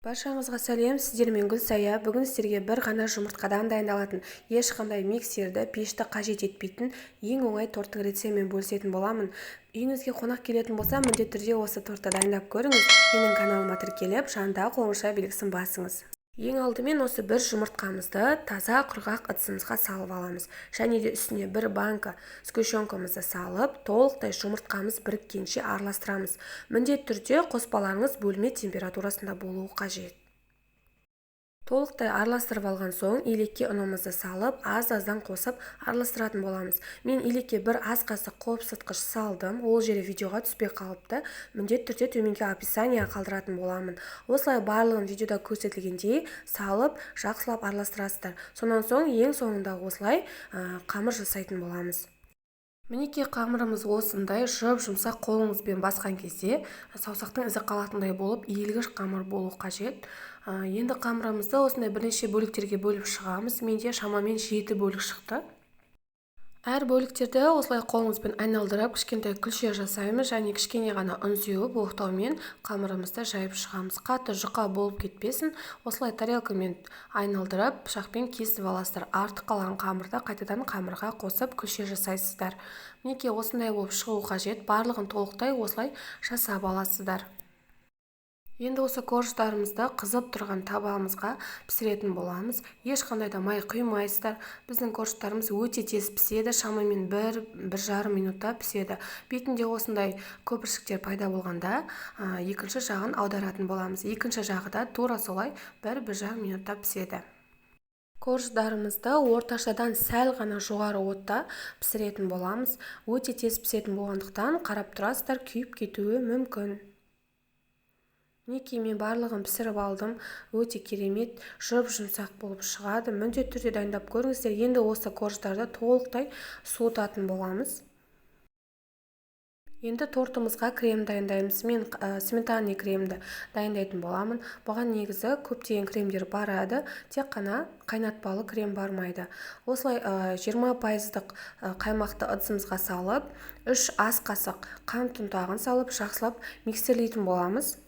Баршаңызға сәлем, сіздермен Гүлсая. Бүгін сіздерге бір ғана жұмыртқадан дайындалатын, ешқандай миксерді, пешті қажет етпейтін ең оңай торттың рецептімен бөлісетін боламын. Үйіңізге қонақ келетін болса, міндетті түрде осы тортты дайындап көріңіз. Менің каналыма тіркеліп, жанындағы қоңырауша белгісін басыңыз. Ең алдымен осы бір жұмыртқамызды таза құрғақ ыдысымызға салып аламыз. Және де үстіне бір банка сгущенкамызды салып, толықтай жұмыртқамыз біріккенше араластырамыз. Міндетті түрде қоспаларыңыз бөлме температурасында болуы қажет. Толықтай араластырып алған соң елекке ұнымызды салып, аз-аздан қосып араластыратын боламыз. Мен елекке бір ас қасық қопсытқыш салдым, ол жері видеоға түспей қалыпты. Міндетті түрде төменге описание қалдыратын боламын. Осылай барлығын видеода көрсетілгендей салып, жақсылап араластырасыздар. Сонан соң ең соңында осылай қамыр жасайтын боламыз. Мінекей қамырымыз осындай жұмсақ қолыңызбен басқан кезде саусақтың ізі қалатындай болып, иілгіш қамыр болу қажет. Енді қамырымызды осындай бірнеше бөліктерге бөліп шығамыз. Менде шамамен 7 бөлік шықты. Әр бөліктерді осылай қолыңызбен айналдырып, кішкентай күлше жасаймыз және кішкене ғана ұн сеуіп, оқтаумен қамырымызды жайып шығамыз. Қатты жұқа болып кетпесін, осылай тарелкамен айналдырып, пышақпен кесіп аласыздар. Артық қалған қамырды қайтадан қамырға қосып күлше жасайсыздар. Мінекей осындай болып шығу қажет, барлығын толықтай осылай жасап аласыздар. Енді осы корждарымызды қызып тұрған табамызға пісіретін боламыз. Ешқандай да май құймайсыздар. Біздің корждарымыз өте тез піседі, шамамен 1-1,5 минутта піседі. Бетінде осындай көпіршіктер пайда болғанда, екінші жағын аударатын боламыз. Екінші жағы да тура солай 1-1,5 минутта піседі. Корждарымызды орташадан сәл ғана жоғары отта пісіретін боламыз. Өте тез пісетін болғандықтан қарап тұрасыздар, күйіп кетуі мүмкін. Мінекей мен барлығын пісіріп алдым. Өте керемет, жұмсақ болып шығады. Міндетті түрде дайындап көріңіздер. Енді осы корждарды толықтай суытатын боламыз. Енді тортымызға крем дайындаймыз. Мен сметанный кремді дайындайтын боламын. Бұған негізі көптеген кремдер барады, тек қана қайнатпалы крем бармайды. Осылай 20% қаймақты ыдысымызға салып, 3 ас қасық қант ұнтағын салып, жақсылап миксерлейтін боламыз.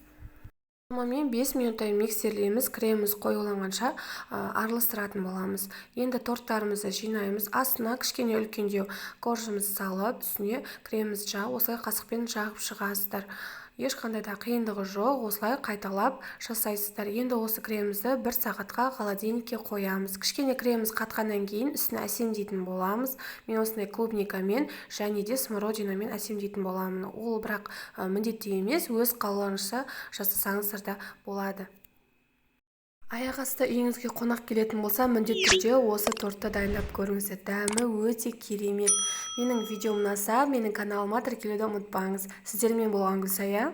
Шамамен 5 минуттай миксерлейміз, креміміз қоюланғанша араластыратын боламыз. Енді торттарымызды жинаймыз. Астына кішкене үлкендеу коржымызды салып, үстіне кремімізді жағып, осылай қасықпен жағып шығасыздар. Ешқандай да қиындығы жоқ, осылай қайталап жасайсыздар. Енді осы кремімізді 1 сағатқа холодильникке қоямыз. Кішкене креміміз қатқаннан кейін үстіне әсемдейтін боламыз. Мен осындай клубникамен және де смородинамен әсемдейтін боламын. Ол бірақ міндетті емес, өз қалауыңызша жасасаңыздар да болады. Аяқ асты үйіңізге қонақ келетін болса, міндетті түрде осы тортты дайындап көріңіздер. Дәмі өте керемет. Менің видеом ұнаса, менің каналыма тіркелуді ұмытпаңыз. Сіздермен болған Гүлсая.